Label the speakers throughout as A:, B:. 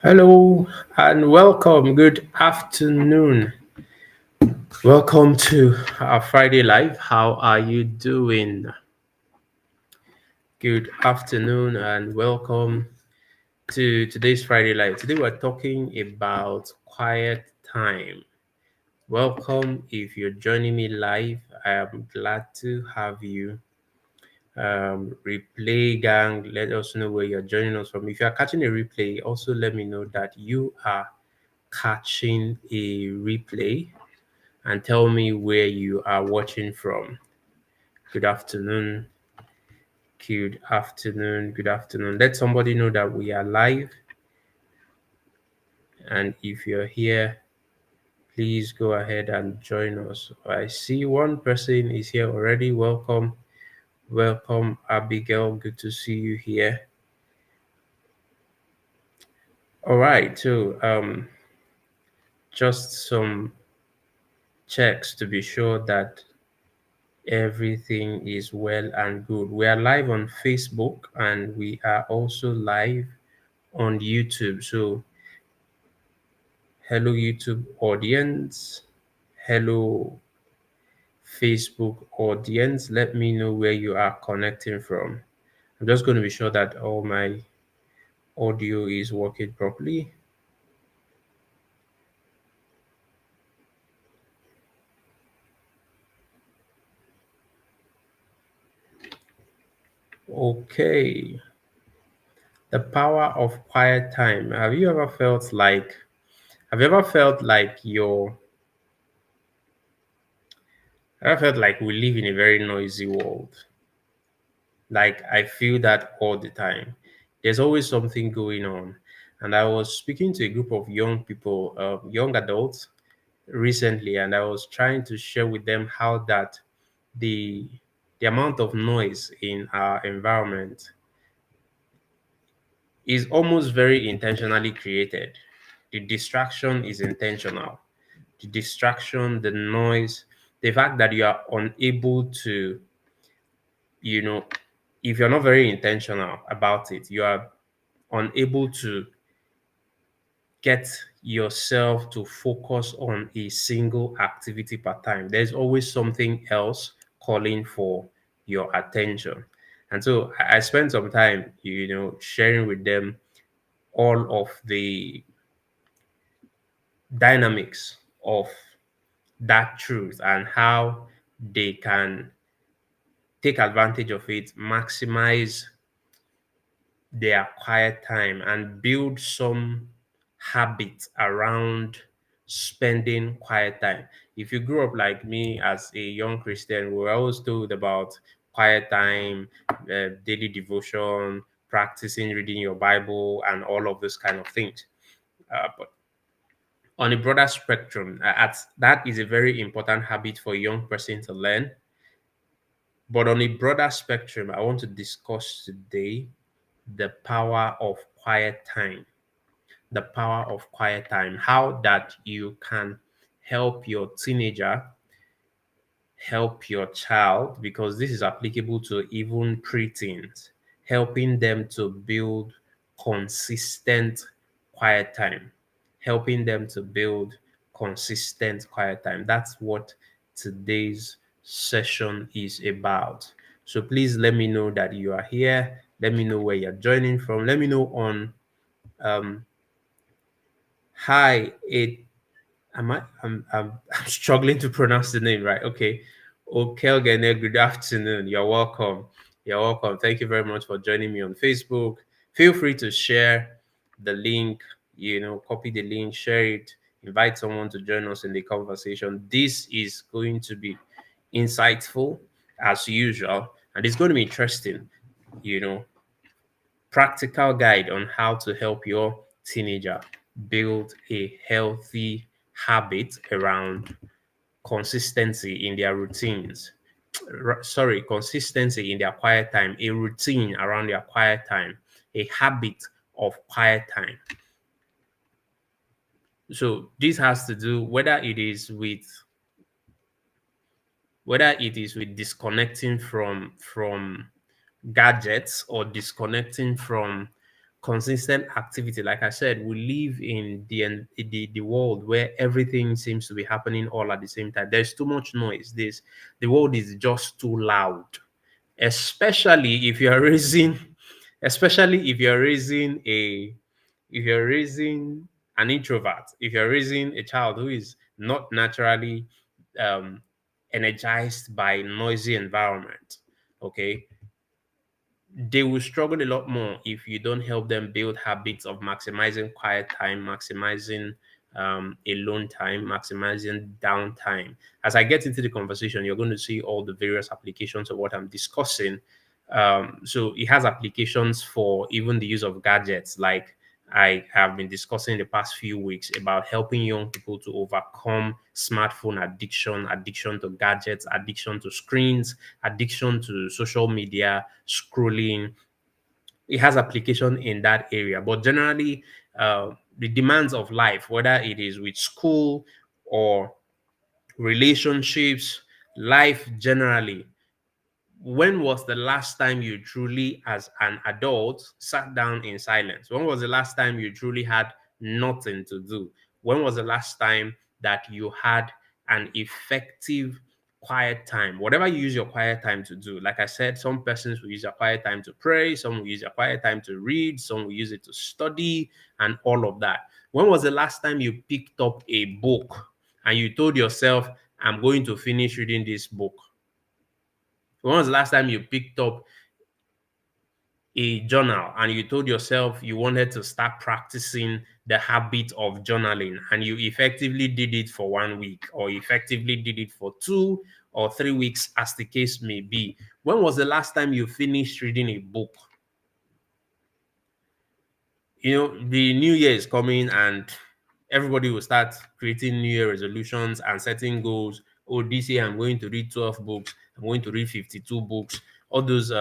A: Hello and welcome. Good afternoon. Welcome to our Friday Live. How are you doing? Good afternoon and welcome to today's Friday Live. Today we're talking about quiet time. Welcome if you're joining me live. I am glad to have you. Replay gang, let us know where you're joining us from. If you are catching a replay, also let me know that you are catching a replay and tell me where you are watching from. Good afternoon. Good afternoon. Good afternoon. Let somebody know that we are live. And if you're here, please go ahead and join us. I see one person is here already. Welcome. Welcome, Abigail. Good to see you here. All right. So, just some checks to be sure that everything is well and good. We are live on Facebook and we are also live on YouTube. So, hello, YouTube audience. Hello, Facebook audience. Let me know where you are connecting from. I'm just going to be sure that all my audio is working properly. Okay. The power of quiet time. Have you ever felt like we live in a very noisy world? Like I feel that all the time. There's always something going on. And I was speaking to a group of young people, young adults recently, and I was trying to share with them how that the the amount of noise in our environment is almost very intentionally created. The distraction is intentional. The distraction, the noise, the fact that you are unable to, you know, if you're not very intentional about it, you are unable to get yourself to focus on a single activity per time. There's always something else calling for your attention. And so I spent some time, sharing with them all of the dynamics of that truth and how they can take advantage of it, maximize their quiet time and build some habits around spending quiet time. If you grew up like me as a young Christian, we were always told about quiet time, daily devotion, practicing reading your Bible, and all of those kind of things. But on a broader spectrum, that is a very important habit for a young person to learn. But on a broader spectrum, I want to discuss today the power of quiet time. The power of quiet time, how that you can help your teenager, help your child, because this is applicable to even preteens, helping them to build consistent quiet time, helping them to build consistent quiet time. That's what today's session is about. So please let me know that you are here. Let me know where you're joining from. Let me know on um, hi, I'm struggling to pronounce the name right. Okay. Okelgene, good afternoon. You're welcome. You're welcome. Thank you very much for joining me on Facebook. Feel free to share the link, copy the link, share it, invite someone to join us in the conversation. This is going to be insightful as usual, and it's going to be interesting, you know, practical guide on how to help your teenager build a healthy habit around consistency in their routines. Sorry, consistency in their quiet time, a routine around their quiet time, a habit of quiet time. So this has to do whether it is with disconnecting from gadgets or disconnecting from consistent activity. Like I said, we live in the world where everything seems to be happening all at the same time. There's too much noise. The world is just too loud. Especially if you're raising especially if you're raising an introvert, if you're raising a child who is not naturally um, energized by noisy environment, okay, they will struggle a lot more if you don't help them build habits of maximizing quiet time, maximizing alone time, maximizing downtime. As I get into the conversation, you're going to see all the various applications of what I'm discussing. So it has applications for even the use of gadgets, like I have been discussing in the past few weeks about helping young people to overcome smartphone addiction, addiction to gadgets, addiction to screens, addiction to social media, scrolling. It has application in that area, but generally, the demands of life, whether it is with school or relationships, life generally, when was the last time you truly, as an adult, sat down in silence? When was the last time you truly had nothing to do? When was the last time that you had an effective quiet time? Whatever you use your quiet time to do. Like I said, some persons will use their quiet time to pray, some will use their quiet time to read, some will use it to study, and all of that. When was the last time you picked up a book and you told yourself, I'm going to finish reading this book? When was the last time you picked up a journal and you told yourself you wanted to start practicing the habit of journaling, and you effectively did it for 1 week, or effectively did it for 2 or 3 weeks, as the case may be? When was the last time you finished reading a book? The new year is coming, and everybody will start creating new year resolutions and setting goals. Oh, this year I'm going to read 12 books, I'm going to read 52 books. All those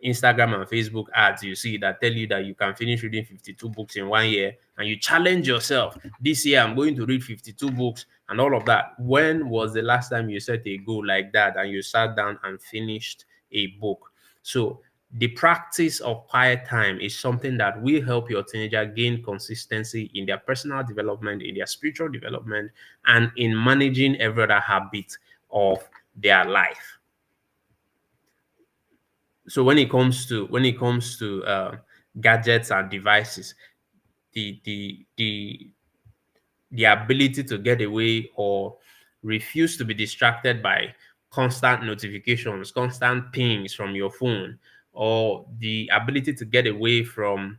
A: Instagram and Facebook ads you see that tell you that you can finish reading 52 books in 1 year, and you challenge yourself, this year I'm going to read 52 books and all of that. When was the last time you set a goal like that and you sat down and finished a book? So the practice of quiet time is something that will help your teenager gain consistency in their personal development, in their spiritual development, and in managing every other habit of their life. So when it comes to gadgets and devices, the the ability to get away or refuse to be distracted by constant notifications, constant pings from your phone, or the ability to get away from,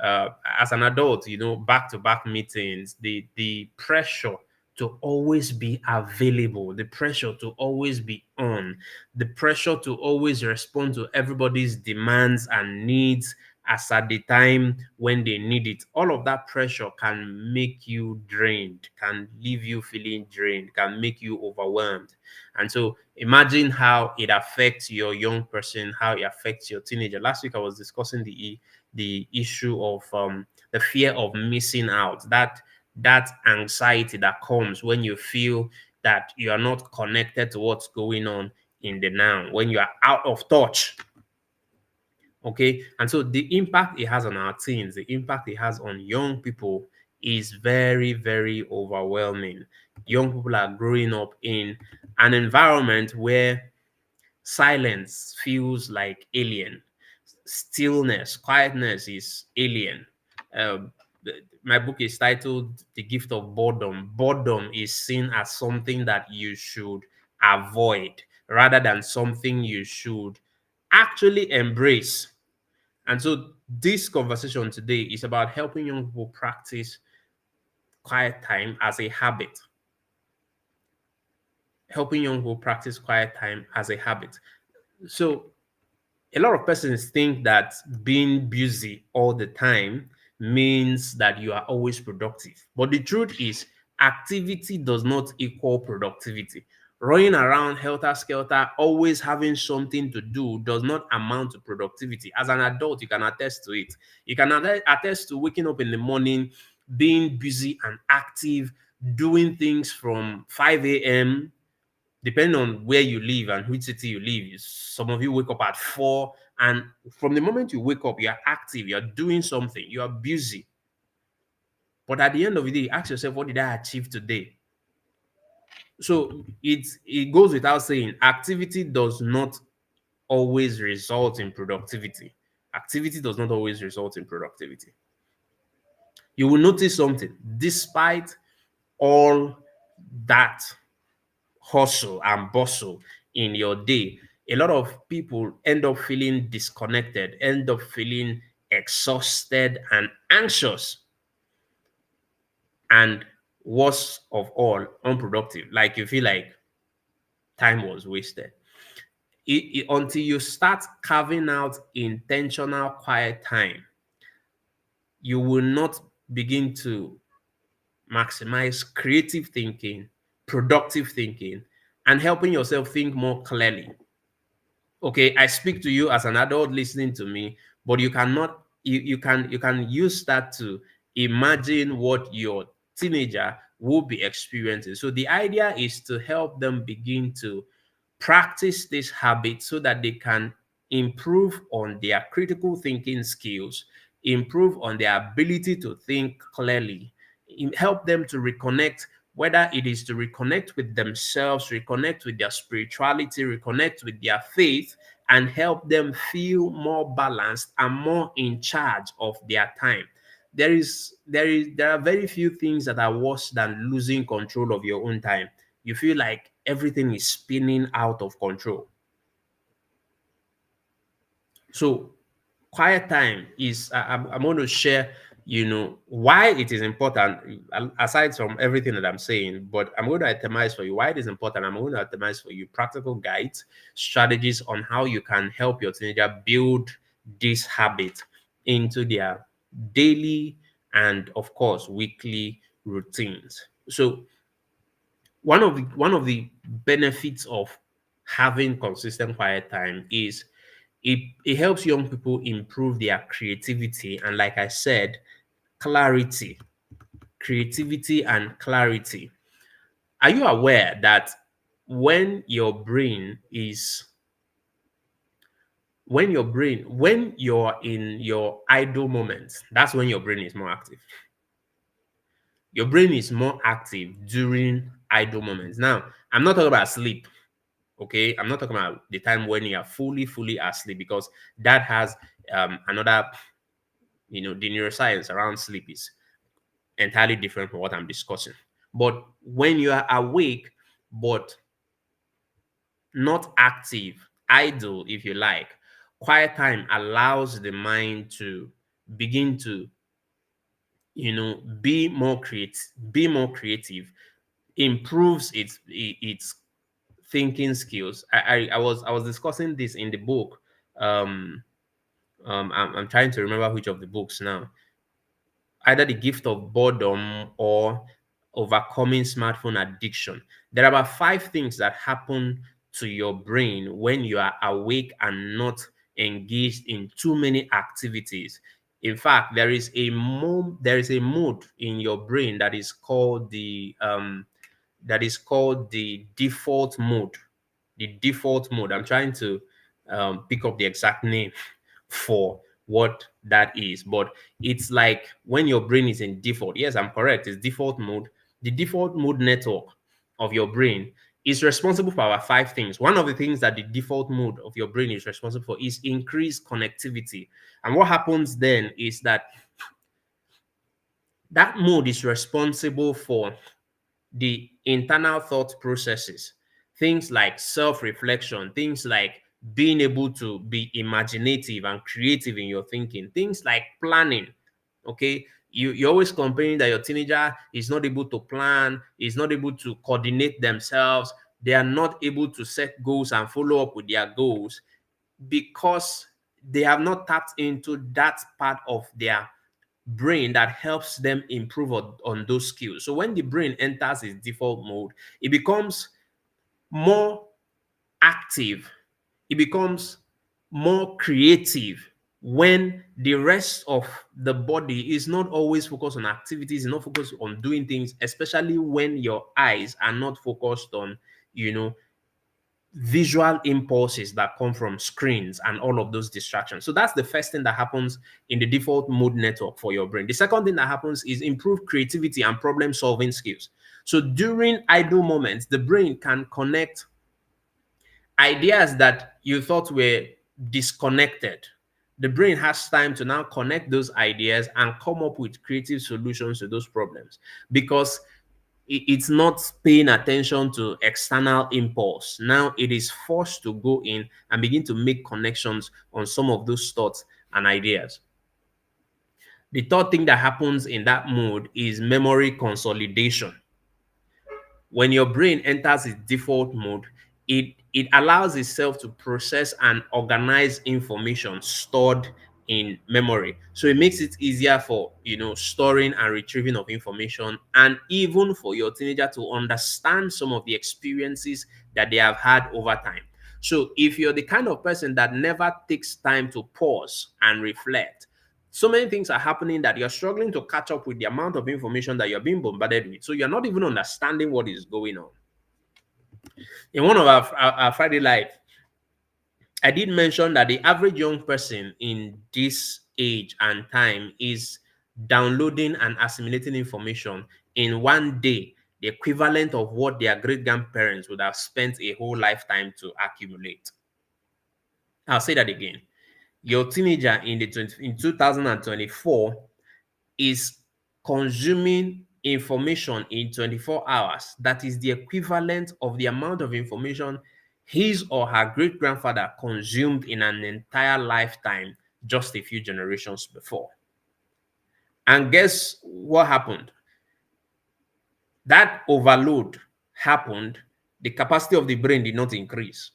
A: as an adult, back to back meetings, the pressure to always be available, the pressure to always be on, the pressure to always respond to everybody's demands and needs as at the time when they need it. All of that pressure can make you drained, can leave you feeling drained, can make you overwhelmed. And so imagine how it affects your young person, how it affects your teenager. Last week I was discussing the issue of the fear of missing out, that anxiety that comes when you feel that you are not connected to what's going on in the now, when you are out of touch. Okay. And so the impact it has on our teens, the impact it has on young people is very, very overwhelming. Young people are growing up in an environment where silence feels like alien, stillness, quietness is alien. My book is titled The Gift of Boredom. Boredom is seen as something that you should avoid rather than something you should actually embrace. And so this conversation today is about helping young people practice quiet time as a habit. Helping young people practice quiet time as a habit. So a lot of persons think that being busy all the time means that you are always productive. But the truth is, activity does not equal productivity. Running around helter skelter, always having something to do, does not amount to productivity. As an adult, you can attest to it. You can attest to waking up in the morning, being busy and active, doing things from 5 a.m., depending on where you live and which city you live. Some of you wake up at 4 And from the moment you wake up, you're active, you're doing something, you're busy. But at the end of the day, ask yourself, what did I achieve today? So it goes without saying, activity does not always result in productivity. Activity does not always result in productivity. You will notice something, despite all that hustle and bustle in your day, a lot of people end up feeling disconnected, end up feeling exhausted and anxious, and worst of all, unproductive. Like you feel like time was wasted. Until you start carving out intentional quiet time, you will not begin to maximize creative thinking, productive thinking, and helping yourself think more clearly. Okay, I speak to you as an adult listening to me, but you can use that to imagine what your teenager will be experiencing. So the idea is to help them begin to practice this habit so that they can improve on their critical thinking skills, improve on their ability to think clearly, help them to reconnect, whether it is to reconnect with themselves, reconnect with their spirituality, reconnect with their faith, and help them feel more balanced and more in charge of their time. There are very few things that are worse than losing control of your own time. You feel like everything is spinning out of control. So quiet time is I'm going to share, why it is important, aside from everything that I'm saying, but I'm going to itemize for you why it is important. I'm going to itemize for you practical guides, strategies on how you can help your teenager build this habit into their daily and of course weekly routines. So one of the benefits of having consistent quiet time is it helps young people improve their creativity and, like I said, clarity. Creativity and clarity. Are you aware that when your brain is when you're in your idle moments, that's when your brain is more active. Your brain is more active during idle moments. Now, I'm not talking about sleep. Okay, I'm not talking about the time when you are fully asleep, because that has another, the neuroscience around sleep is entirely different from what I'm discussing. But when you are awake but not active, idle, if you like, quiet time allows the mind to begin to, be more creative, improves its thinking skills. I was discussing this in the book. Um, I'm trying to remember which of the books now. Either The Gift of Boredom or Overcoming Smartphone Addiction. There are about 5 things that happen to your brain when you are awake and not engaged in too many activities. In fact, there is a mode in your brain that is called the default mode. The default mode. I'm trying to pick up the exact name for what that is, but it's like when your brain is in default. Yes, I'm correct. It's default mode. The default mode network of your brain is responsible for our 5 things. One of the things that the default mode of your brain is responsible for is increased connectivity. And what happens then is that mode is responsible for the internal thought processes, things like self reflection, things like being able to be imaginative and creative in your thinking, things like planning. Okay. You're always complaining that your teenager is not able to plan, is not able to coordinate themselves, they are not able to set goals and follow up with their goals because they have not tapped into that part of their brain that helps them improve on those skills. So when the brain enters its default mode, it becomes more active, it becomes more creative when the rest of the body is not always focused on activities, is not focused on doing things, especially when your eyes are not focused on, you know, visual impulses that come from screens and all of those distractions. So that's the first thing that happens in the default mode network for your brain. The second thing that happens is improved creativity and problem solving skills. So during idle moments, the brain can connect ideas that you thought were disconnected. The brain has time to now connect those ideas and come up with creative solutions to those problems because it's not paying attention to external impulse. Now it is forced to go in and begin to make connections on some of those thoughts and ideas. The third thing that happens in that mode is memory consolidation. When your brain enters its default mode, it allows itself to process and organize information stored in memory. So it makes it easier for storing and retrieving of information, and even for your teenager to understand some of the experiences that they have had over time. So if you're the kind of person that never takes time to pause and reflect, so many things are happening that you're struggling to catch up with the amount of information that you're being bombarded with. So you're not even understanding what is going on. In one of our Friday Live, I did mention that the average young person in this age and time is downloading and assimilating information in one day, the equivalent of what their great grandparents would have spent a whole lifetime to accumulate. I'll say that again. Your teenager in 2024 is consuming information in 24 hours that is the equivalent of the amount of information his or her great grandfather consumed in an entire lifetime just a few generations before. And guess what happened? That overload happened, the capacity of the brain did not increase,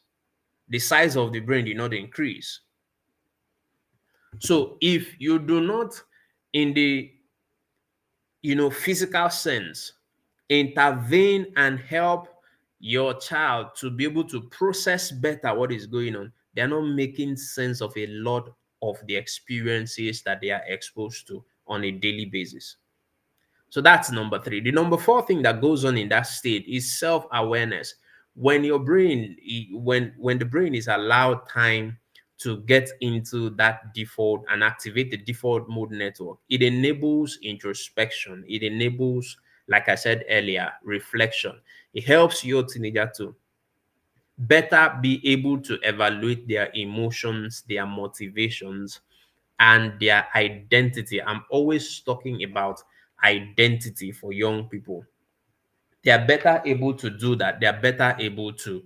A: the size of the brain did not increase. So if you do not, in the physical sense, intervene and help your child to be able to process better what is going on, they're not making sense of a lot of the experiences that they are exposed to on a daily basis. So that's number three. The number four thing that goes on in that state is self-awareness. When your brain, when the brain is allowed time to get into that default and activate the default mode network, it enables introspection. It enables, like I said earlier, reflection. It helps your teenager to better be able to evaluate their emotions, their motivations, and their identity. I'm always talking about identity for young people. They are better able to do that. They are better able to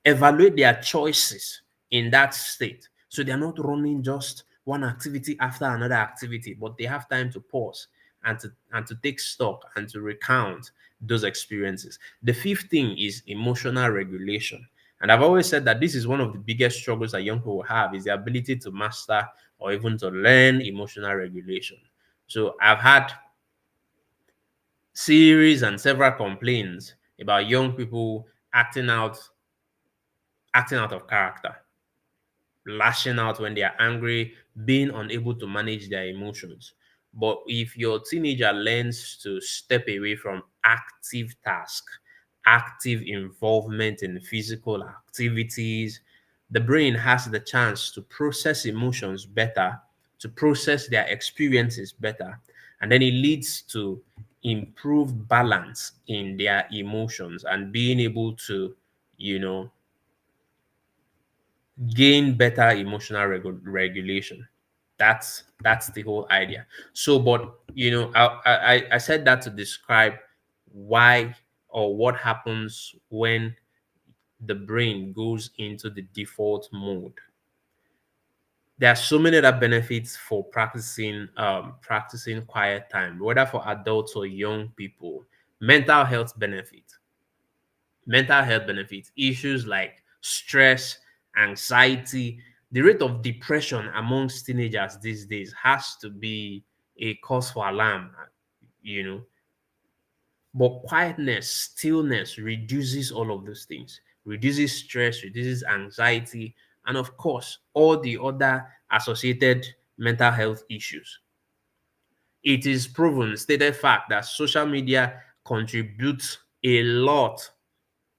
A: evaluate their choices in that state. So they are not running just one activity after another activity, but they have time to pause and to take stock and to recount those experiences. The fifth thing is emotional regulation. And I've always said that this is one of the biggest struggles that young people have, is the ability to master or even to learn emotional regulation. So I've had series and several complaints about young people acting out of character, lashing out when they are angry, being unable to manage their emotions. But if your teenager learns to step away from active task, active involvement in physical activities, the brain has the chance to process emotions better, to process their experiences better, and then it leads to improved balance in their emotions and being able to, you know, gain better emotional regulation. That's the whole idea. So, but I said that to describe why or what happens when the brain goes into the default mode. There are so many other benefits for practicing quiet time, whether for adults or young people. Mental health benefits, issues like stress, anxiety, the rate of depression amongst teenagers these days has to be a cause for alarm, you know. But quietness, stillness reduces all of those things, reduces stress, reduces anxiety, and of course, all the other associated mental health issues. It is proven, stated fact, that social media contributes a lot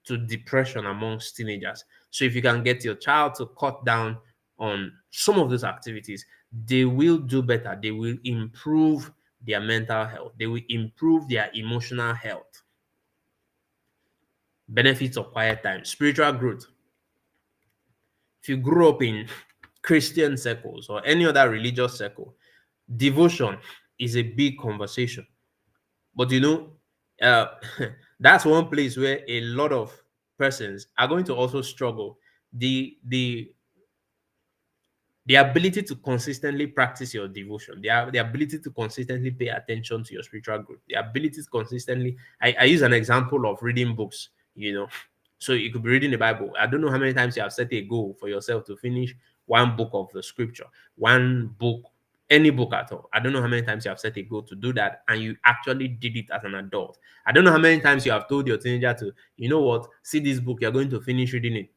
A: to depression amongst teenagers. So if you can get your child to cut down on some of those activities, they will do better. They will improve their mental health. They will improve their emotional health. Benefits of quiet time, spiritual growth. If you grew up in Christian circles or any other religious circle, devotion is a big conversation. But uh, that's one place where a lot of persons are going to also struggle. The ability to consistently practice your devotion, the ability to consistently pay attention to your spiritual growth, the ability to consistently, I use an example of reading books, so you could be reading the Bible. I don't know how many times you have set a goal for yourself to finish one book of the scripture, one book, any book at all. I don't know how many times you have set a goal to do that and you actually did it as an adult. I don't know how many times you have told your teenager to, you know what, see this book, you're going to finish reading it.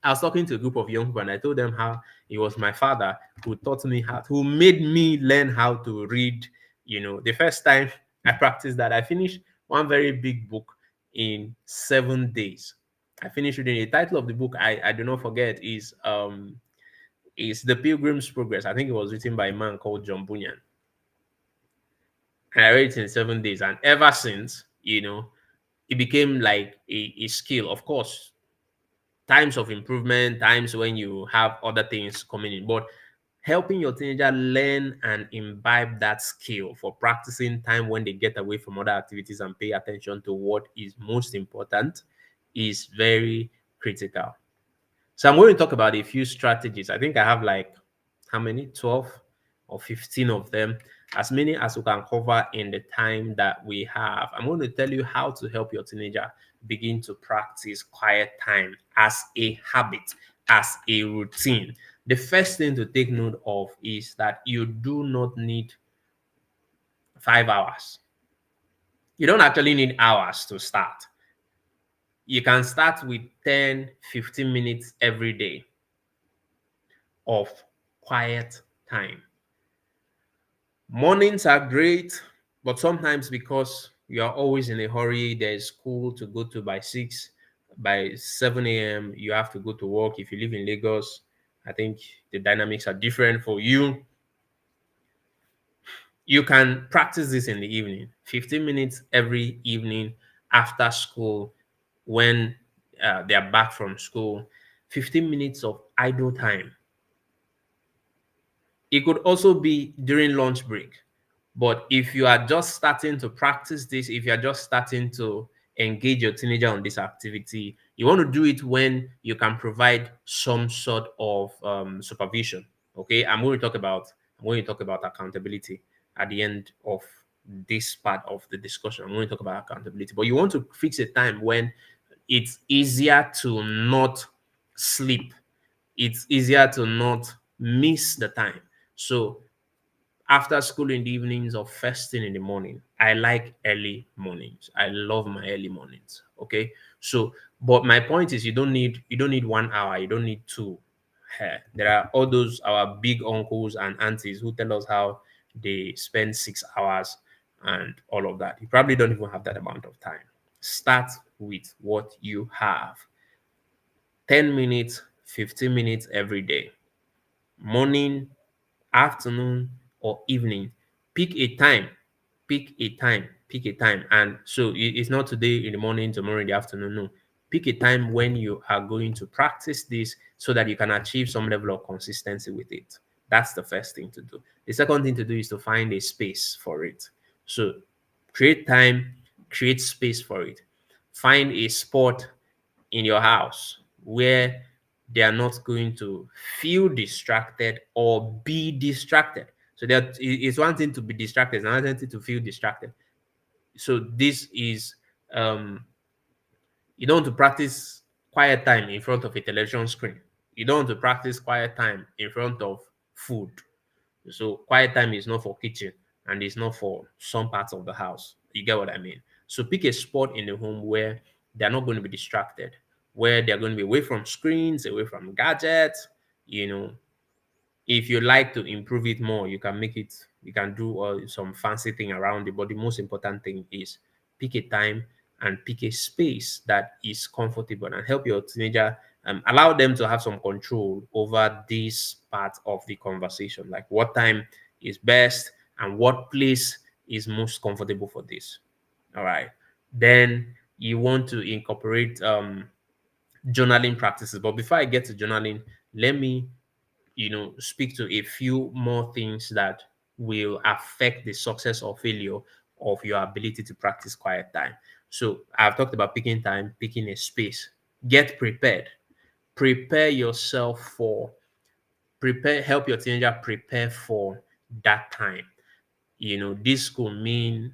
A: I was talking to a group of young people and I told them how it was my father who taught me who made me learn how to read. The first time I practiced that, I finished one very big book in 7 days. I finished reading. The title of the book I do not forget is The Pilgrim's Progress. I think it was written by a man called John Bunyan. And I read it in 7 days. And ever since, it became like a skill. Of course, times of improvement, times when you have other things coming in, but helping your teenager learn and imbibe that skill for practicing time when they get away from other activities and pay attention to what is most important is very critical. So I'm going to talk about a few strategies. I think I have like how many? 12 or 15 of them, as many as we can cover in the time that we have. I'm going to tell you how to help your teenager begin to practice quiet time as a habit, as a routine. The first thing to take note of is that you do not need 5 hours. You don't actually need hours to start. You can start with 10, 15 minutes every day of quiet time. Mornings are great, but sometimes because you are always in a hurry, there's school to go to by 6, by 7 a.m., you have to go to work. If you live in Lagos, I think the dynamics are different for you. You can practice this in the evening, 15 minutes every evening after school when they are back from school, 15 minutes of idle time. It could also be during lunch break. But if you are just starting to practice this, if you're just starting to engage your teenager on this activity, you want to do it when you can provide some sort of supervision. Okay, I'm going to talk about accountability at the end of this part of the discussion. I'm going to talk about accountability, but you want to fix a time when it's easier to not sleep. It's easier to not miss the time. So after school in the evenings or first thing in the morning. I like early mornings. I love my early mornings. Okay. So, but my point is you don't need 1 hour, you don't need two. There are all those our big uncles and aunties who tell us how they spend 6 hours and all of that. You probably don't even have that amount of time. Start with what you have. 10 minutes, 15 minutes every day. Morning, afternoon, or evening. Pick a time. Pick a time. Pick a time. And so it's not today in the morning, tomorrow in the afternoon. No. Pick a time when you are going to practice this so that you can achieve some level of consistency with it. That's the first thing to do. The second thing to do is to find a space for it. So create time, create space for it. Find a spot in your house where they are not going to feel distracted or be distracted. So that it's one thing to be distracted, it's another thing to feel distracted. So this is you don't want to practice quiet time in front of a television screen. You don't want to practice quiet time in front of food. So quiet time is not for kitchen and it's not for some parts of the house. You get what I mean? So pick a spot in the home where they're not going to be distracted, where they're going to be away from screens, away from gadgets. You know, if you like to improve it more, you can do some fancy thing around it. But the most important thing is pick a time and pick a space that is comfortable and help your teenager Allow them to have some control over this part of the conversation, like what time is best and what place is most comfortable for this. All right. Then you want to incorporate journaling practices. But before I get to journaling, let me speak to a few more things that will affect the success or failure of your ability to practice quiet time. So I've talked about picking time, picking a space. Get prepared. Prepare yourself for help your teenager prepare for that time. This could mean,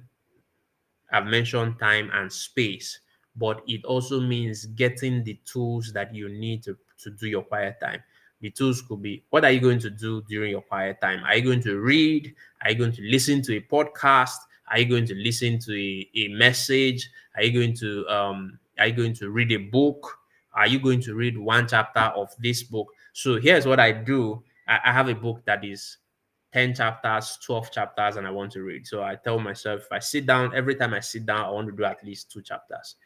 A: I've mentioned time and space, but it also means getting the tools that you need to do your quiet time. The tools could be, what are you going to do during your quiet time? Are you going to read? Are you going to listen to a podcast? Are you going to listen to a message? Are you going to read a book? Are you going to read one chapter of this book? So here's what I do. I have a book that is 10 chapters, 12 chapters, and I want to read. So I tell myself, if I sit down, every time I sit down, I want to do at least 2 chapters.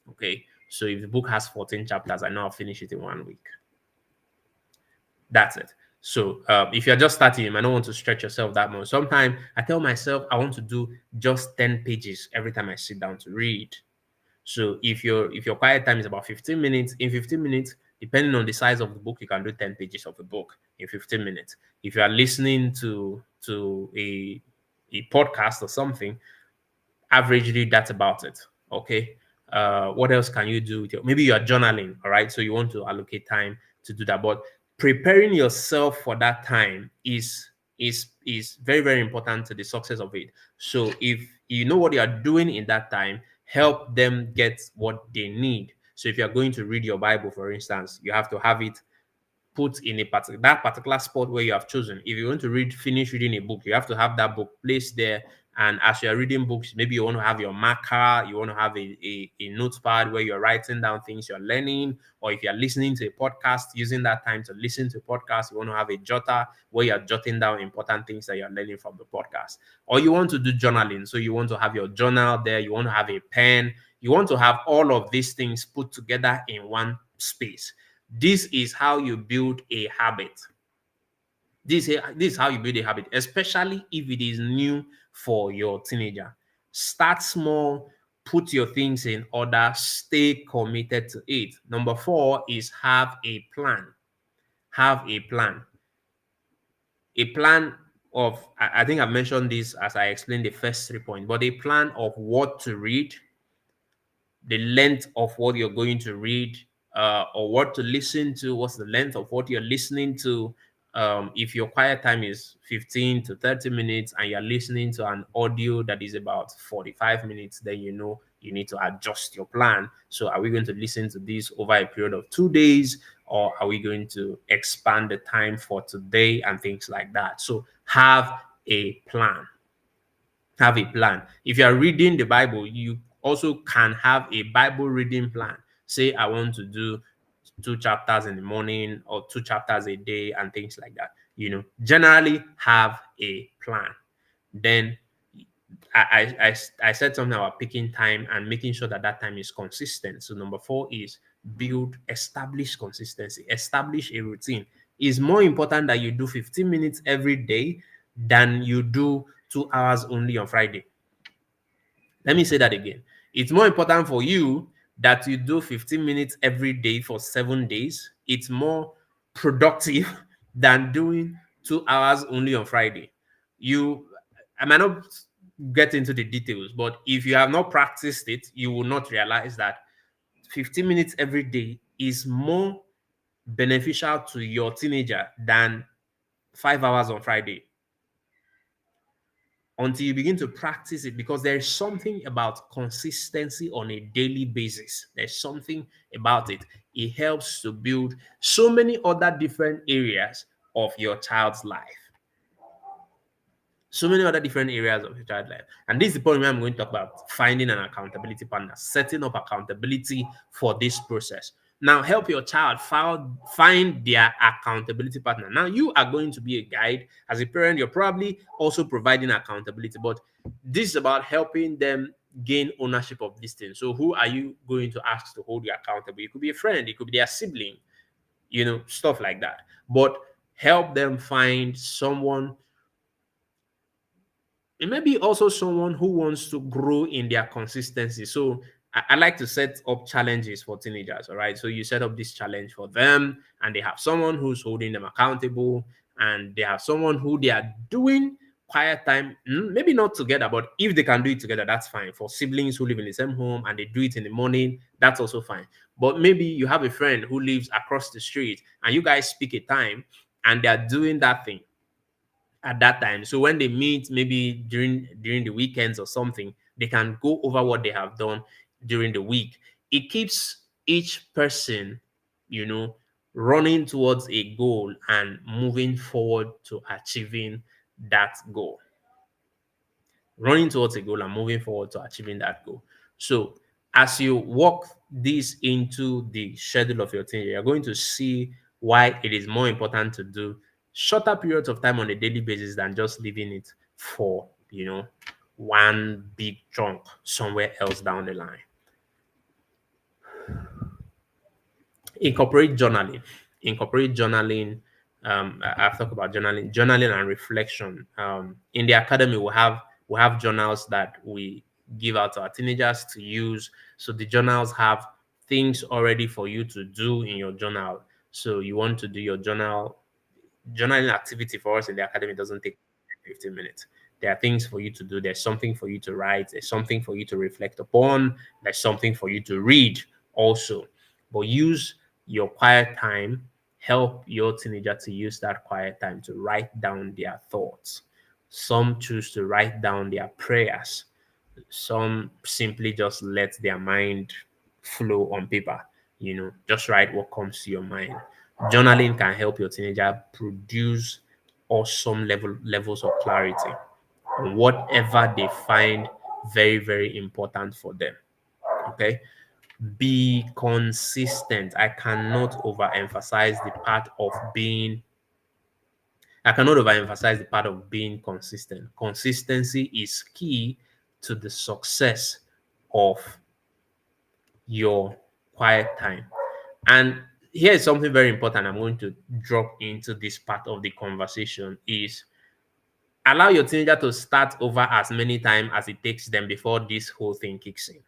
A: Okay. So if the book has 14 chapters, I know I'll finish it in 1 week. That's it. So if you're just starting, you might not want to stretch yourself that much. Sometimes I tell myself I want to do just 10 pages every time I sit down to read. So if your quiet time is about 15 minutes, in 15 minutes, depending on the size of the book, you can do 10 pages of the book in 15 minutes. If you are listening to a podcast or something, averagely that's about it. Okay. What else can you do with maybe you are journaling, all right? So you want to allocate time to do that. But preparing yourself for that time is very, very important to the success of it. So if you know what you are doing in that time, help them get what they need. So if you're going to read your Bible, for instance, you have to have it put in that particular spot where you have chosen. If you want to finish reading a book, you have to have that book placed there. And as you're reading books, maybe you want to have your marker, you want to have a notepad where you're writing down things you're learning, or if you're listening to a podcast, using that time to listen to a podcast, you want to have a jotter where you're jotting down important things that you're learning from the podcast. Or you want to do journaling, so you want to have your journal there, you want to have a pen, you want to have all of these things put together in one space. This is how you build a habit. This is how you build a habit, especially if it is new for your teenager. Start small, put your things in order, stay committed to it. Number 4 is have a plan. Have a plan. A plan of, I think I've mentioned this as I explained the first 3 points, but a plan of what to read, the length of what you're going to read, or what to listen to, what's the length of what you're listening to. If your quiet time is 15 to 30 minutes and you're listening to an audio that is about 45 minutes, then you know you need to adjust your plan. So are we going to listen to this over a period of 2 days, or are we going to expand the time for today and things like that? So have a plan. Have a plan. If you are reading the Bible, you also can have a Bible reading plan. Say, I want to do 2 chapters in the morning or 2 chapters a day and things like that. Generally have a plan. Then I said something about picking time and making sure that that time is consistent. So number 4 is establish consistency, establish a routine. It's more important that you do 15 minutes every day than you do 2 hours only on Friday. Let me say that again. It's more important for you that you do 15 minutes every day for 7 days. It's more productive than doing 2 hours only on Friday. I might not get into the details, but if you have not practiced it, you will not realize that 15 minutes every day is more beneficial to your teenager than 5 hours on Friday, until you begin to practice it, because there is something about consistency on a daily basis. There's something about it. It helps to build so many other different areas of your child's life. So many other different areas of your child's life. And this is the point where I'm going to talk about finding an accountability partner, setting up accountability for this process. Now, help your child find their accountability partner. Now, you are going to be a guide. As a parent, you're probably also providing accountability, but this is about helping them gain ownership of this thing. So, who are you going to ask to hold you accountable? It could be a friend, it could be their sibling, stuff like that. But help them find someone. It may be also someone who wants to grow in their consistency. So I like to set up challenges for teenagers. All right. So you set up this challenge for them, and they have someone who's holding them accountable, and they have someone who they are doing quiet time, maybe not together, but if they can do it together, that's fine. For siblings who live in the same home and they do it in the morning, that's also fine. But maybe you have a friend who lives across the street and you guys pick a time and they're doing that thing at that time. So when they meet, maybe during the weekends or something, they can go over what they have done during the week. It keeps each person, you know, running towards a goal and moving forward to achieving that goal. Running towards a goal and moving forward to achieving that goal. So as you walk this into the schedule of your team, you're going to see why it is more important to do shorter periods of time on a daily basis than just leaving it for, one big chunk somewhere else down the line. Incorporate journaling. I've talked about journaling and reflection. In the academy, we have journals that we give out to our teenagers to use. So the journals have things already for you to do in your journal. So you want to do your journaling activity for us in the academy doesn't take 15 minutes. There are things for you to do. There's something for you to write. There's something for you to reflect upon. There's something for you to read also. But use your quiet time, help your teenager to use that quiet time to write down their thoughts. Some choose to write down their prayers. Some simply just let their mind flow on paper. Just write what comes to your mind. Journaling can help your teenager produce awesome levels of clarity on whatever they find very, very important for them. Okay. Be consistent. I cannot overemphasize the part of being consistent. Consistency is key to the success of your quiet time. And here is something very important I'm going to drop into this part of the conversation is allow your teenager to start over as many times as it takes them before this whole thing kicks in.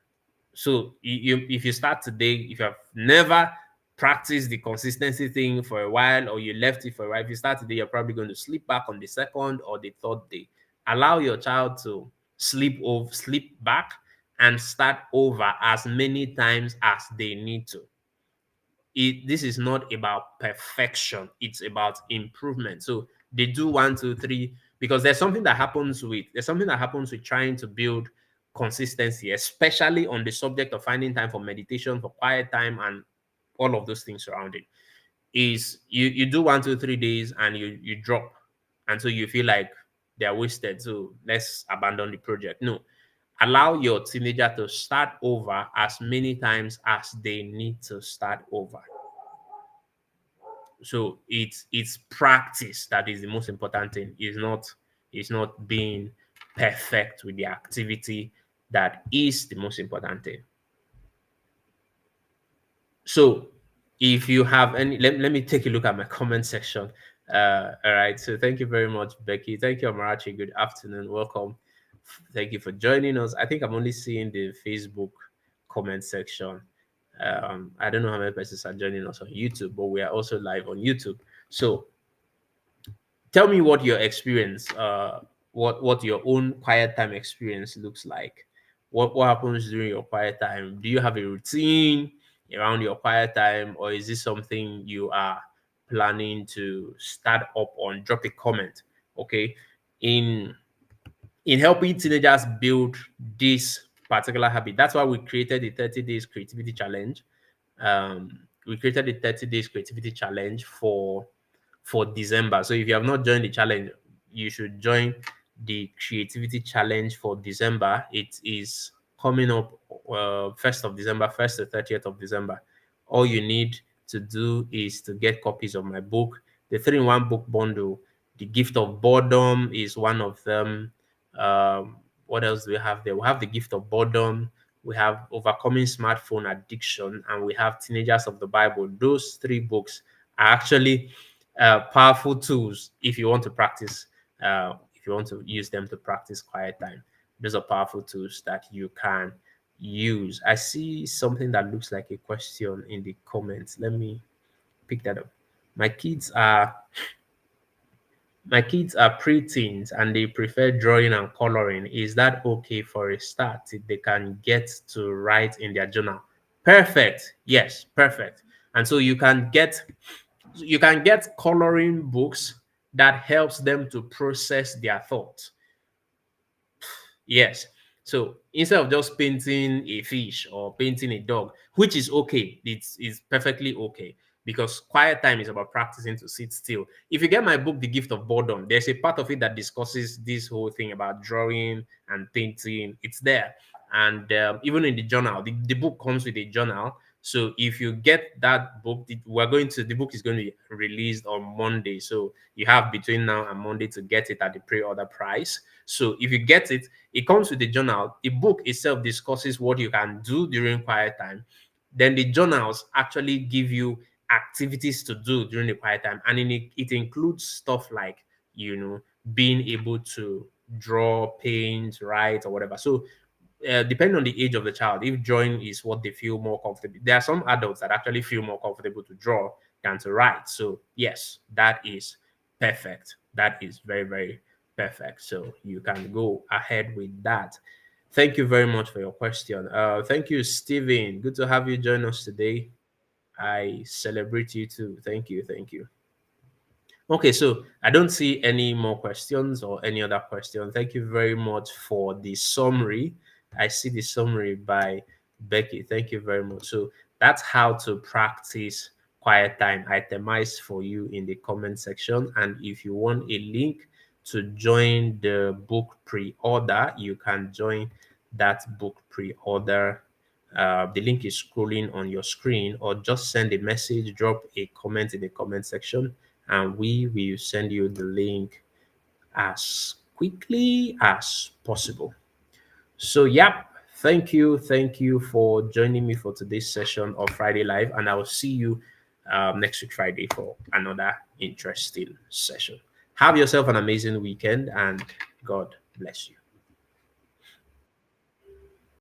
A: So if you start today, if you have never practiced the consistency thing for a while or you left it for a while, if you start today, you're probably going to sleep back on the second or the third day. Allow your child to sleep back and start over as many times as they need to. This is not about perfection, it's about improvement. So they do 1 2 3 because there's something that happens with trying to build consistency, especially on the subject of finding time for meditation, for quiet time, and all of those things surrounding. Is you do 1 2 3 days and you drop, and so you feel like they're wasted, so let's abandon the project. No, allow your teenager to start over as many times as they need to start over. So it's practice that is the most important thing. It's not being perfect with the activity. That is the most important thing. So if you have any, let me take a look at my comment section. All right. So thank you very much, Becky. Thank you, Amarachi. Good afternoon. Welcome. Thank you for joining us. I think I'm only seeing the Facebook comment section. I don't know how many persons are joining us on YouTube, but we are also live on YouTube. So tell me what your experience, what your own quiet time experience looks like. What happens during your quiet time? Do you have a routine around your quiet time, or is this something you are planning to start up on? Drop a comment. Okay. In helping teenagers build this particular habit, that's why we created the 30 days creativity challenge. We created the 30 days creativity challenge for December. So if you have not joined the challenge, you should join the creativity challenge for December. It is coming up 1st of December, 1st to 30th of December. All you need to do is to get copies of my book, the 3-in-1 book bundle. The gift of boredom is one of them. What else do we have there? We have the gift of boredom, we have overcoming smartphone addiction, and we have teenagers of the Bible. Those 3 books are actually powerful tools if you want to practice, if you want to use them to practice quiet time. Those are powerful tools that you can use. I see something that looks like a question in the comments. Let me pick that up. My kids are my kids are preteens and they prefer drawing and coloring. Is that okay for a start if they can get to write in their journal? Perfect. Yes, perfect. And so you can get coloring books that helps them to process their thoughts. Yes. So instead of just painting a fish or painting a dog, which is okay, it's perfectly okay, because quiet time is about practicing to sit still. If you get my book, The Gift of Boredom, there's a part of it that discusses this whole thing about drawing and painting. It's there. And even in the journal, the book comes with a journal. So if you get that book, the book is going to be released on Monday. So you have between now and Monday to get it at the pre-order price. So if you get it, it comes with the journal. The book itself discusses what you can do during quiet time. Then the journals actually give you activities to do during the quiet time. And it includes stuff like, being able to draw, paint, write, or whatever. So depending on the age of the child, if drawing is what they feel more comfortable, there are some adults that actually feel more comfortable to draw than to write. So yes, that is perfect. That is very, very perfect. So you can go ahead with that. Thank you very much for your question. Thank you, Steven. Good to have you join us today. I celebrate you too. Thank you. Thank you. Okay, so I don't see any more questions or any other question. Thank you very much for the summary. I see the summary by Becky. Thank you very much. So that's how to practice quiet time itemized for you in the comment section. And if you want a link to join the book pre-order, you can join that book pre-order. The link is scrolling on your screen, or just send a message, drop a comment in the comment section, and we will send you the link as quickly as possible. So, yep, thank you for joining me for today's session of Friday Live, and I will see you next week Friday for another interesting session. Have yourself an amazing weekend, and God bless you.